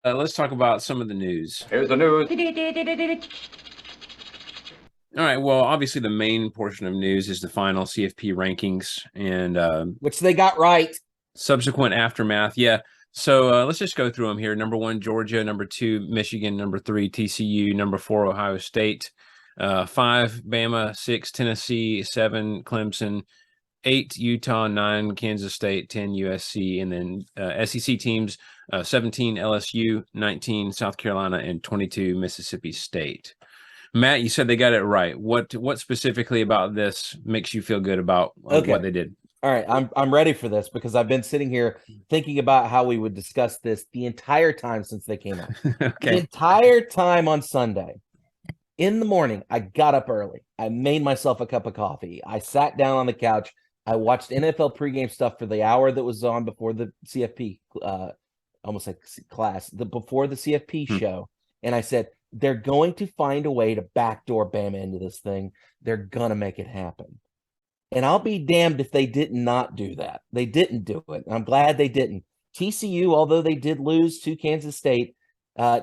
Let's talk about some of the news. Here's the news. All right. Well, obviously, the main portion of news is the final CFP rankings and Which they got right. subsequent aftermath. Yeah. So let's just go through them here. Number one, Georgia. Number two, Michigan. Number three, TCU. Number four, Ohio State. Five, Bama. Six, Tennessee. Seven, Clemson. Eight, Utah. Nine, Kansas State. 10, USC. And then SEC teams, 17, LSU. 19, South Carolina. And 22, Mississippi State. Matt, you said they got it right. What specifically about this makes you feel good about what they did? All right, I'm ready for this because I've been sitting here thinking about how we would discuss this the entire time since they came out. Okay. The entire time on Sunday. In the morning, I got up early. I made myself a cup of coffee. I sat down on the couch. I watched NFL pregame stuff for the hour that was on before the CFP, almost like class, before the CFP show. And I said, they're going to find a way to backdoor Bama into this thing. They're going to make it happen. And I'll be damned if they did not do that. They didn't do it. I'm glad they didn't. TCU, although they did lose to Kansas State,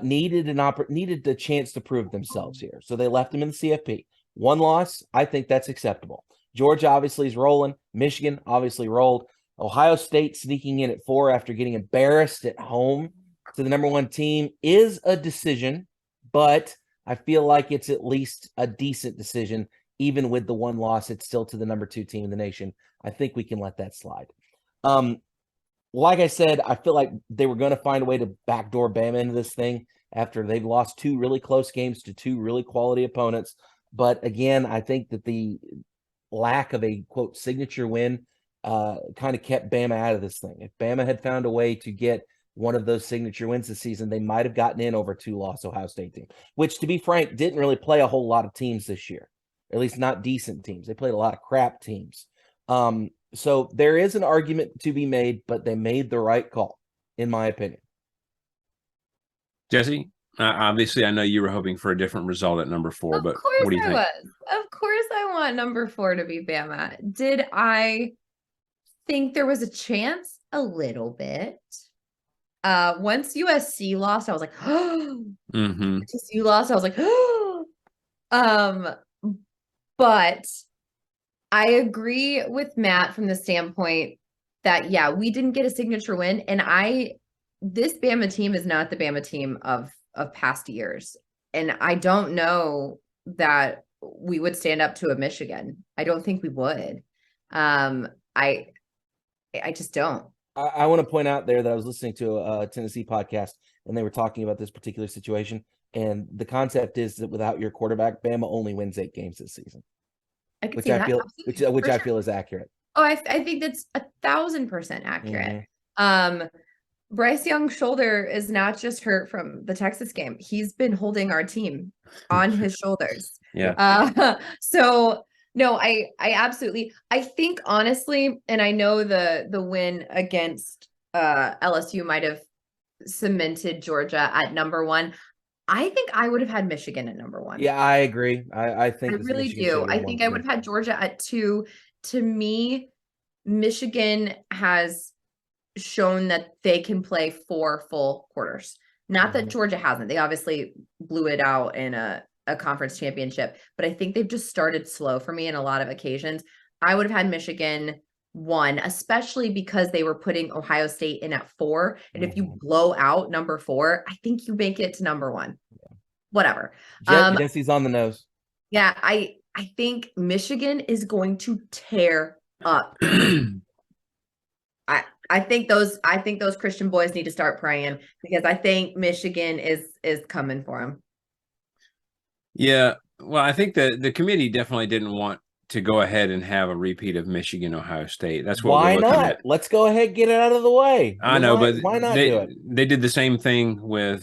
needed the chance to prove themselves here. So they left them in the CFP. One loss, I think that's acceptable. Georgia obviously is rolling. Michigan obviously rolled. Ohio State sneaking in at 4 after getting embarrassed at home to the number one team is a decision, but I feel like it's at least a decent decision. Even with the one loss, it's still to the number 2 team in the nation. I think we can let that slide. Like I said, I feel like they were going to find a way to backdoor Bama into this thing after they've lost 2 really close games to 2 really quality opponents. But again, I think that the lack of a, quote, signature win kind of kept Bama out of this thing. If Bama had found a way to get one of those signature wins this season, they might have gotten in over 2-loss Ohio State team, which, to be frank, didn't really play a whole lot of teams this year. At least not decent teams. They played a lot of crap teams. So there is an argument to be made, but they made the right call, in my opinion. Jesse, obviously, I know you were hoping for a different result at number 4, but what do you think? Of course I want number 4 to be Bama. Did I think there was a chance? A little bit. Once USC lost, I was like, oh. TCU lost, I was like, oh. But I agree with Matt from the standpoint that, yeah, we didn't get a signature win. And this Bama team is not the Bama team of past years. And I don't know that we would stand up to a Michigan. I don't think we would. I just don't. I want to point out there that I was listening to a Tennessee podcast and they were talking about this particular situation. And the concept is that without your quarterback, Bama only wins 8 games this season. Which I feel is accurate. Oh, I think that's 1,000% accurate. Bryce Young's shoulder is not just hurt from the Texas game. He's been holding our team on his shoulders. Yeah. So no, I absolutely, I think honestly, and I know the win against LSU might have cemented Georgia at number 1. I think I would have had Michigan at number 1. Yeah, I agree. I think I really do. I think I would have had Georgia at 2. To me, Michigan has shown that they can play 4 full quarters. Not that Georgia hasn't. They obviously blew it out in a conference championship, but I think they've just started slow for me in a lot of occasions. I would have had Michigan 1, especially because they were putting Ohio State in at 4. And if you blow out number 4, I think you make it to number 1. Whatever. Jesse's on the nose. Yeah, I think Michigan is going to tear up. I think those Christian boys need to start praying because I think Michigan is coming for them. Yeah, well, I think the committee definitely didn't want to go ahead and have a repeat of Michigan, Ohio State. That's what we're looking at. Let's go ahead and get it out of the way. I know, but why not do it? They did the same thing with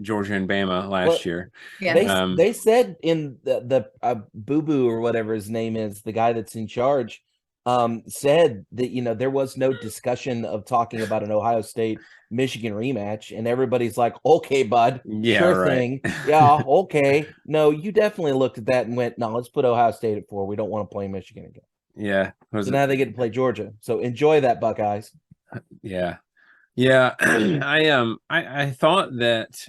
Georgia and Bama last year. Yeah, they said in the Boo Boo or whatever his name is, the guy that's in charge, said that there was no discussion of talking about an Ohio State Michigan rematch, and everybody's like, okay, bud, sure thing. Yeah, okay. No, you definitely looked at that and went, no, let's put Ohio State at 4. We don't want to play Michigan again. Yeah. So now they get to play Georgia. So enjoy that, Buckeyes. Yeah. Yeah, I thought that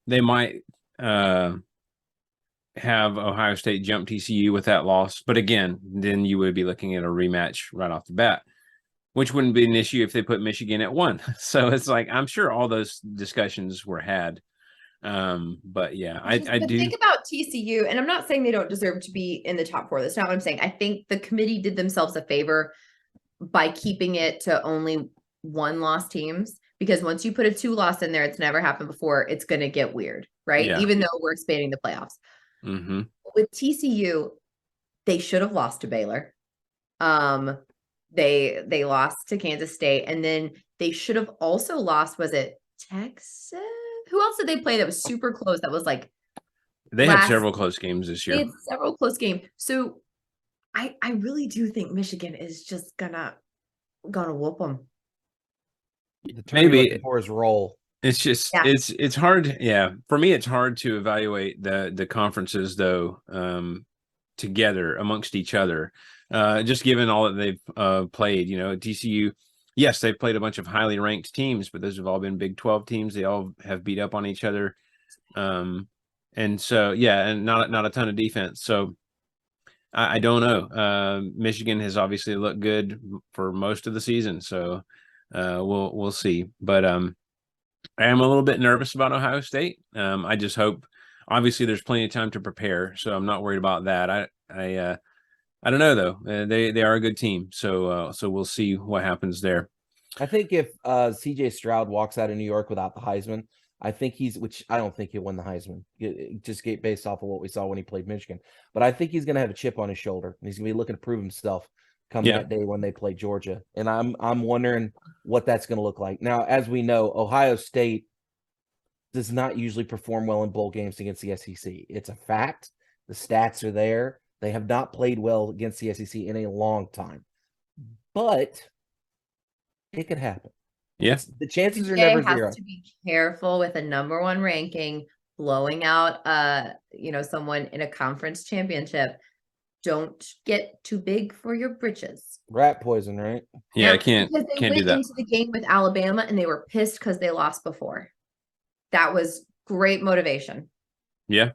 they might have Ohio State jump TCU with that loss, but again, then you would be looking at a rematch right off the bat, which wouldn't be an issue if they put Michigan at 1. So it's like I'm sure all those discussions were had. But yeah, I do think about TCU, and I'm not saying they don't deserve to be in the top 4. That's not what I'm saying. I think the committee did themselves a favor by keeping it to only 1-loss teams, because once you put a 2-loss in there, it's never happened before. It's going to get weird, right? Yeah. Even though we're expanding the playoffs. Mm-hmm. With TCU, they should have lost to Baylor. They lost to Kansas State, and then they should have also lost. Was it Texas? Who else did they play that was super close? That was like they had several close games this they year. had several close games. So I really do think Michigan is just gonna whoop them. The term you're Maybe looking for is roll. it's just Yeah. it's hard. Yeah, for me, it's hard to evaluate the conferences though together amongst each other. Just given all that they've played, you know, TCU. Yes, they've played a bunch of highly ranked teams, but those have all been Big 12 teams. They all have beat up on each other, and so yeah, and not a ton of defense. So I don't know. Michigan has obviously looked good for most of the season, so we'll see. But I am a little bit nervous about Ohio State. I just hope. Obviously, there's plenty of time to prepare, so I'm not worried about that. I don't know though. They are a good team, so we'll see what happens there. I think if CJ Stroud walks out of New York without the Heisman, I think which I don't think he'll win the Heisman, just based off of what we saw when he played Michigan. But I think he's going to have a chip on his shoulder, and he's going to be looking to prove himself come that day when they play Georgia. And I'm wondering what that's going to look like. Now, as we know, Ohio State does not usually perform well in bowl games against the SEC. It's a fact. The stats are there. They have not played well against the SEC in a long time. But it could happen. Yes, the chances are never zero. Has to be careful with a number 1 ranking blowing out someone in a conference championship. Don't get too big for your britches. Rat poison, right? Yeah, I can't because they went do that. into the game with Alabama and they were pissed because they lost before. That was great motivation. Yeah,